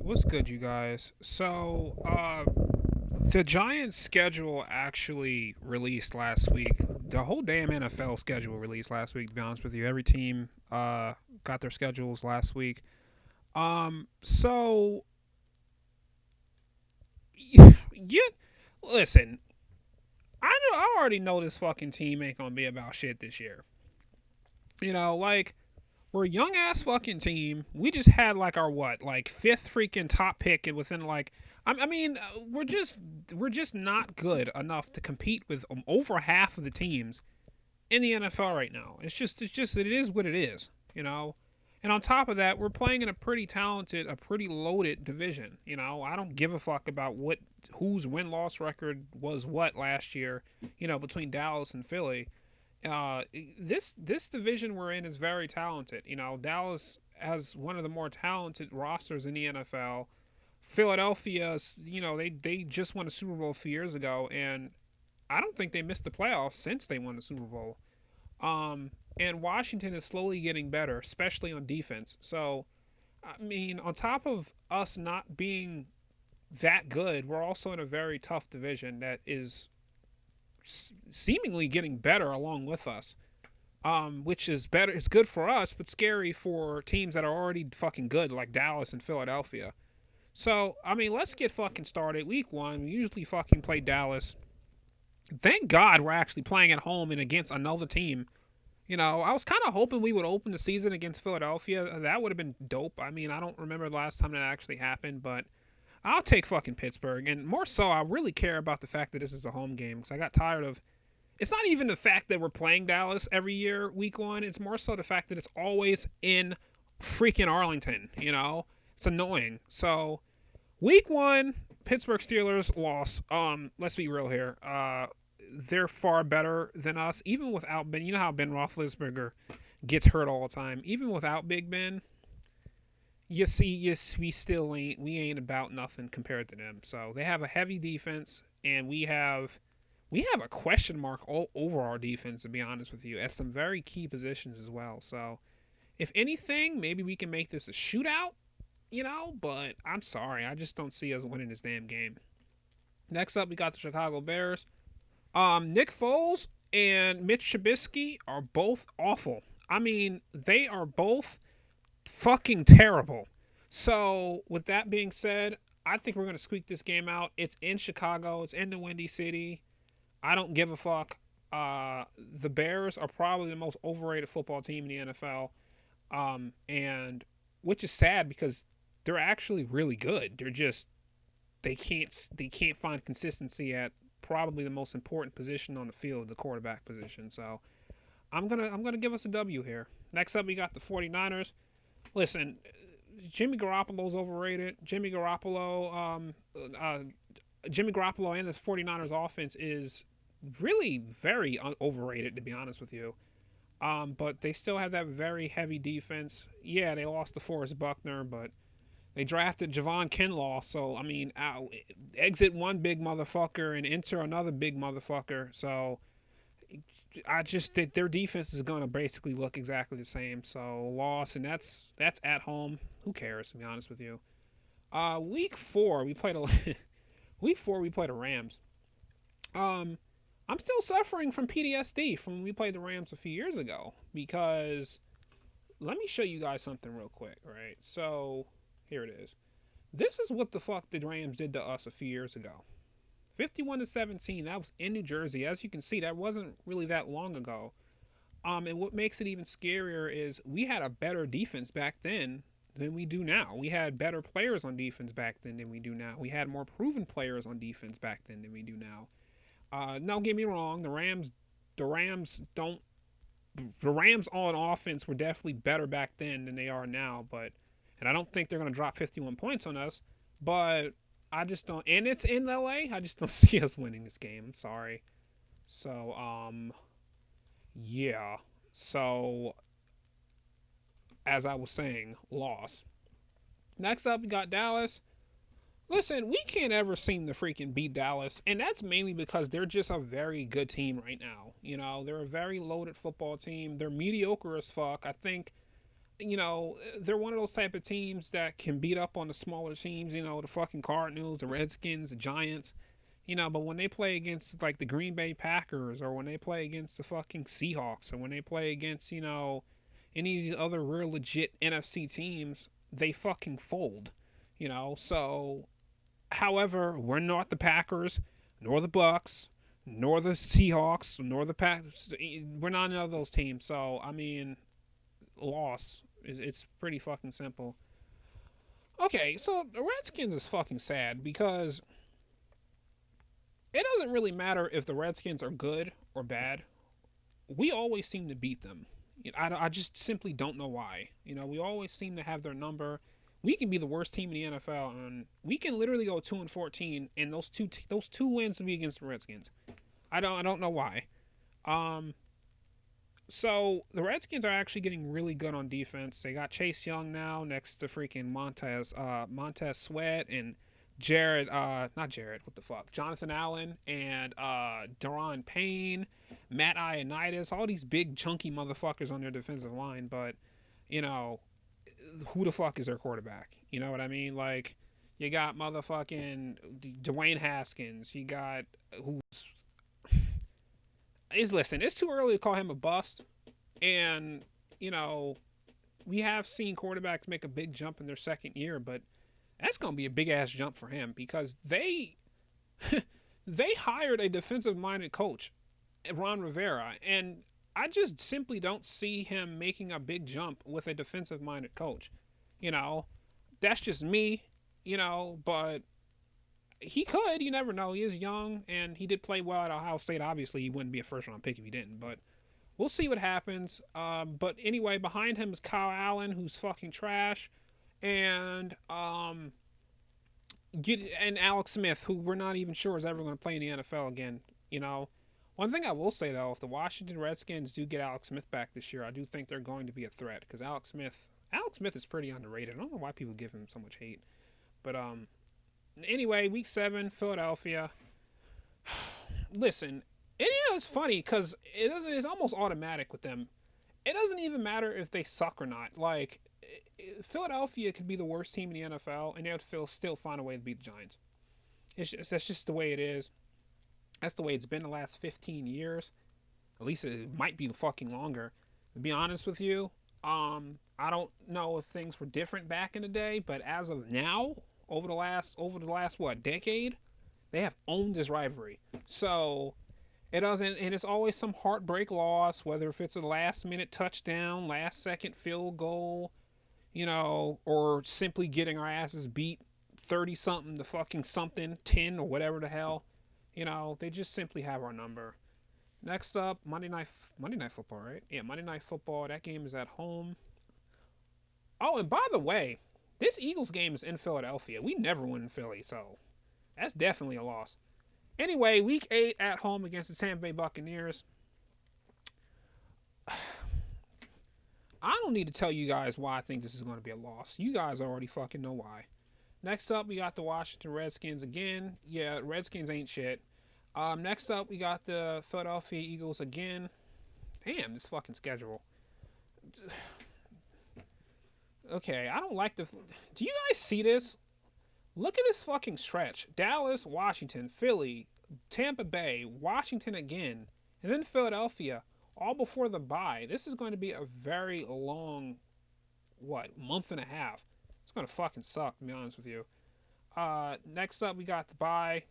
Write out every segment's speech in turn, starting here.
What's good, you guys? The Giants' schedule actually released last week. The whole damn NFL schedule released last week. To be honest with you, every team got their schedules last week. So you listen. I already know this fucking team ain't gonna be about shit this year. Like we're a young ass fucking team. We just had like our what, like fifth freaking top pick, and within like, I mean, we're just not good enough to compete with over half of the teams in the NFL right now. It's just it is what it is. And on top of that, we're playing in a pretty talented, a pretty loaded division. I don't give a fuck about whose win loss record was what last year. Between Dallas and Philly, this division we're in is very talented. Dallas has one of the more talented rosters in the NFL. Philadelphia's, they just won a Super Bowl a few years ago, and I don't think they missed the playoffs since they won the Super Bowl. And Washington is slowly getting better, especially on defense. So, I mean, on top of us not being that good, we're also in a very tough division that is seemingly getting better along with us. Which is better. It's good for us, but scary for teams that are already fucking good, like Dallas and Philadelphia. So, I mean, let's get fucking started. Week one, we usually fucking play Dallas. Thank God we're actually playing at home and against another team. I was kind of hoping we would open the season against Philadelphia. That would have been dope. I mean, I don't remember the last time that actually happened, but I'll take fucking Pittsburgh. And more so, I really care about the fact that this is a home game because I got tired of. It's not even the fact that we're playing Dallas every year, week one. It's more so the fact that it's always in freaking Arlington. It's annoying. So, week one, Pittsburgh Steelers loss. Let's be real here. They're far better than us, even without Ben. You know how Ben Roethlisberger gets hurt all the time. Even without Big Ben, you see, yes, we ain't about nothing compared to them. So they have a heavy defense, and we have a question mark all over our defense, to be honest with you, at some very key positions as well. So if anything, maybe we can make this a shootout. But I'm sorry, I just don't see us winning this damn game. Next up, we got the Chicago Bears. Nick Foles and Mitch Trubisky are both awful. I mean, they are both fucking terrible. So, with that being said, I think we're going to squeak this game out. It's in Chicago, it's in the Windy City. I don't give a fuck. The Bears are probably the most overrated football team in the NFL. And which is sad because they're actually really good. They can't find consistency at probably the most important position on the field, the quarterback position. So I'm gonna give us a W here. Next up, we got the 49ers. Listen, Jimmy Garoppolo's overrated. Jimmy Garoppolo and this 49ers offense is really very overrated, to be honest with you. But they still have that very heavy defense. Yeah, they lost to Forrest Buckner, but they drafted Javon Kinlaw. So, I mean, exit one big motherfucker and enter another big motherfucker. So, I just think their defense is going to basically look exactly the same. So, loss, and that's at home. Who cares, to be honest with you? Week four, we played a week four we played the Rams. Um, I'm still suffering from PTSD from when we played the Rams a few years ago because let me show you guys something real quick, right? So here it is. This is what the fuck the Rams did to us a few years ago. 51-17. That was in New Jersey. As you can see, that wasn't really that long ago. And what makes it even scarier is we had a better defense back then than we do now. We had better players on defense back then than we do now. We had more proven players on defense back then than we do now. Don't get me wrong. The Rams on offense were definitely better back then than they are now. And I don't think they're going to drop 51 points on us. But I just don't. And it's in LA. I just don't see us winning this game. I'm sorry. So, yeah. So, as I was saying, loss. Next up, we got Dallas. Listen, we can't ever seem to freaking beat Dallas, and that's mainly because they're just a very good team right now. They're a very loaded football team. They're mediocre as fuck. I think they're one of those type of teams that can beat up on the smaller teams, the fucking Cardinals, the Redskins, the Giants, but when they play against like the Green Bay Packers, or when they play against the fucking Seahawks, or when they play against, any of these other real legit NFC teams, they fucking fold, So, however, we're not the Packers, nor the Bucks, nor the Seahawks, nor the Packers. We're not none of those teams. So, I mean, loss. It's pretty fucking simple. Okay, so the Redskins is fucking sad because it doesn't really matter if the Redskins are good or bad. We always seem to beat them. I just simply don't know why. We always seem to have their number. We can be the worst team in the NFL, and we can literally go 2-14, and those two wins will be against the Redskins. I don't know why. Um, so the Redskins are actually getting really good on defense. They got Chase Young now next to freaking Montez Sweat and not Jared, what the fuck, Jonathan Allen and Daron Payne, Matt Ioannidis, all these big chunky motherfuckers on their defensive line. But you know, who the fuck is their quarterback? You know what I mean? Like, you got motherfucking Dwayne Haskins. You got who's is listen. It's too early to call him a bust, and you know we have seen quarterbacks make a big jump in their second year, but that's gonna be a big ass jump for him because they hired a defensive minded coach, Ron Rivera, and I just simply don't see him making a big jump with a defensive minded coach. You know, that's just me, but he could. You never know. He is young, and he did play well at Ohio State. Obviously, he wouldn't be a first round pick if he didn't, but we'll see what happens. But anyway, behind him is Kyle Allen, who's fucking trash, and Alex Smith, who we're not even sure is ever going to play in the NFL again. One thing I will say though, if the Washington Redskins do get Alex Smith back this year, I do think they're going to be a threat because Alex Smith is pretty underrated. I don't know why people give him so much hate, but anyway, week 7, Philadelphia. Listen, it's funny because it's almost automatic with them. It doesn't even matter if they suck or not. Like, Philadelphia could be the worst team in the NFL, and they would still find a way to beat the Giants. That's just the way it is. That's the way it's been the last 15 years. At least it might be fucking longer. To be honest with you, I don't know if things were different back in the day, but as of now, over the last what, decade, they have owned this rivalry. So it doesn't, and it's always some heartbreak loss, whether if it's a last minute touchdown, last second field goal, or simply getting our asses beat 30 something to fucking something 10 or whatever the hell. They just simply have our number. Next up, Monday night football, right? Yeah, Monday Night Football. That game is at home. Oh, and by the way, this Eagles game is in Philadelphia. We never win in Philly, so that's definitely a loss. Anyway, week 8 at home against the Tampa Bay Buccaneers. I don't need to tell you guys why I think this is going to be a loss. You guys already fucking know why. Next up, we got the Washington Redskins again. Yeah, Redskins ain't shit. Next up, we got the Philadelphia Eagles again. Damn, this fucking schedule. Okay, I don't like the... Do you guys see this? Look at this fucking stretch. Dallas, Washington, Philly, Tampa Bay, Washington again, and then Philadelphia, all before the bye. This is going to be a very long, month and a half. It's going to fucking suck, to be honest with you. Next up, we got the bye.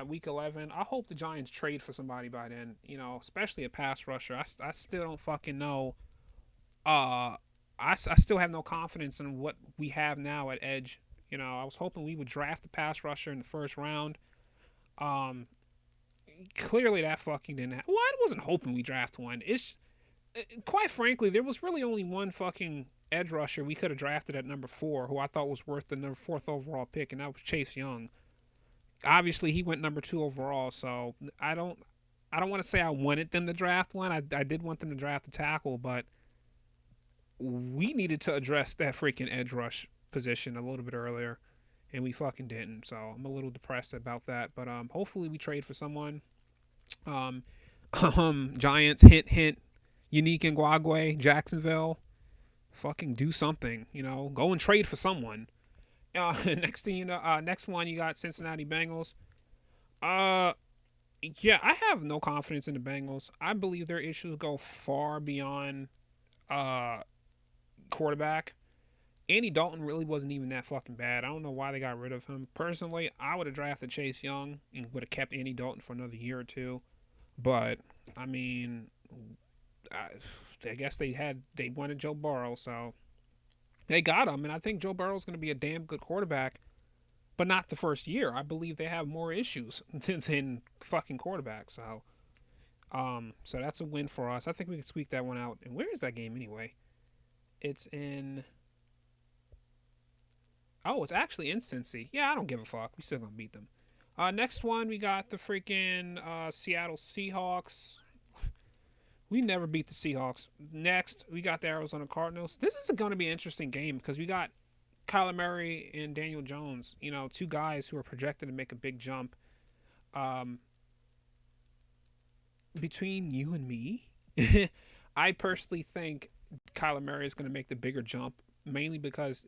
Week 11. I hope the Giants trade for somebody by then, especially a pass rusher. I still don't fucking know. I still have no confidence in what we have now at edge. I was hoping we would draft a pass rusher in the first round. Clearly that fucking didn't happen. Well, I wasn't hoping we draft one. It's quite frankly, there was really only one fucking edge rusher we could have drafted at number 4, who I thought was worth the number 4th overall pick, and that was Chase Young. Obviously, he went number 2 overall, so I don't want to say I wanted them to draft one. I did want them to draft a tackle, but we needed to address that freaking edge rush position a little bit earlier, and we fucking didn't. So I'm a little depressed about that. But hopefully we trade for someone. Giants, hint, hint. Unique Ngakoue, Jacksonville. Fucking do something, go and trade for someone. Next thing you know, next one you got Cincinnati Bengals. Uh, yeah, I have no confidence in the Bengals. I believe their issues go far beyond uh quarterback. Andy Dalton really wasn't even that fucking bad. I don't know why they got rid of him. Personally, I would have drafted Chase Young and would have kept Andy Dalton for another year or two. But I mean, I guess they wanted Joe Burrow, so they got him, and I think Joe Burrow's going to be a damn good quarterback, but not the first year. I believe they have more issues than fucking quarterbacks. So that's a win for us. I think we can squeak that one out. And where is that game anyway? It's in. Oh, it's actually in Cincy. Yeah, I don't give a fuck. We still gonna beat them. Next one, we got the freaking Seattle Seahawks. We never beat the Seahawks. Next, we got the Arizona Cardinals. This is going to be an interesting game because we got Kyler Murray and Daniel Jones, two guys who are projected to make a big jump. Um, between you and me, I personally think Kyler Murray is going to make the bigger jump, mainly because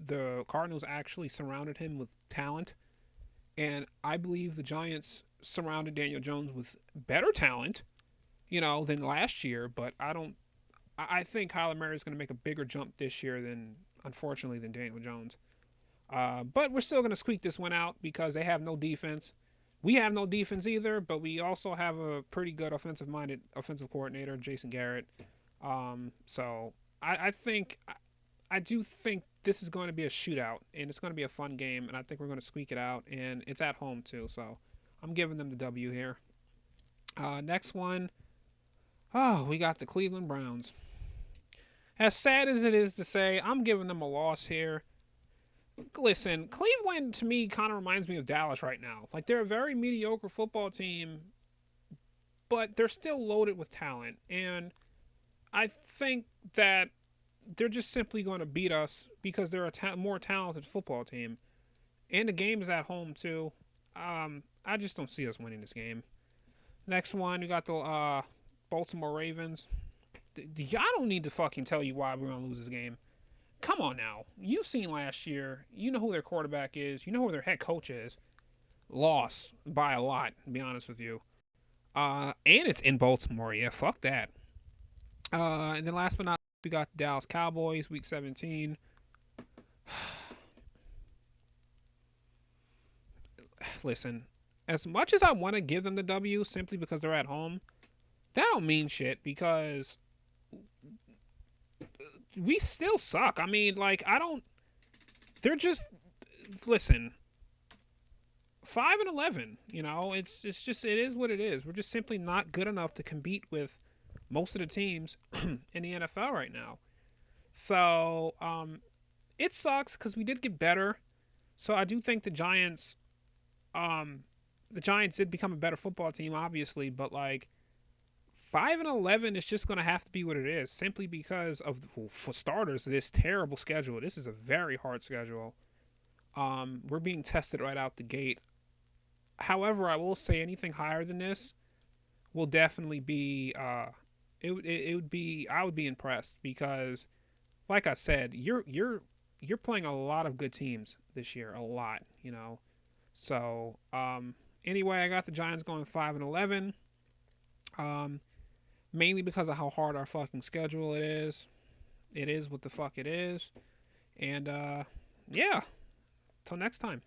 the Cardinals actually surrounded him with talent. And I believe the Giants surrounded Daniel Jones with better talent, than last year. But I don't. I think Kyler Murray is going to make a bigger jump this year unfortunately, than Daniel Jones. But we're still going to squeak this one out because they have no defense. We have no defense either, but we also have a pretty good offensive-minded offensive coordinator, Jason Garrett. So I do think this is going to be a shootout, and it's going to be a fun game, and I think we're going to squeak it out, and it's at home too. So I'm giving them the W here. Next one. Oh, we got the Cleveland Browns. As sad as it is to say, I'm giving them a loss here. Listen, Cleveland to me kind of reminds me of Dallas right now. Like, they're a very mediocre football team, but they're still loaded with talent. And I think that they're just simply going to beat us because they're a more talented football team. And the game is at home, too. I just don't see us winning this game. Next one, we got the Baltimore Ravens. I don't need to fucking tell you why we're going to lose this game. Come on now. You've seen last year. You know who their quarterback is. You know who their head coach is. Loss by a lot, to be honest with you. And it's in Baltimore. Yeah, fuck that. And then last but not least, we got the Dallas Cowboys, Week 17. Listen, as much as I want to give them the W simply because they're at home, that don't mean shit because we still suck. I mean, like, I don't. They're just. Listen. 5-11. It's just it is what it is. We're just simply not good enough to compete with most of the teams in the NFL right now. So it sucks because we did get better. So I do think the Giants did become a better football team, obviously, but like 5-11 is just going to have to be what it is, simply because of, for starters, this terrible schedule. This is a very hard schedule. We're being tested right out the gate. However, I will say anything higher than this will definitely be. It would be. I would be impressed because, like I said, you're playing a lot of good teams this year. A lot, So anyway, I got the Giants going 5-11. Mainly because of how hard our fucking schedule it is. It is what the fuck it is. And yeah. Till next time.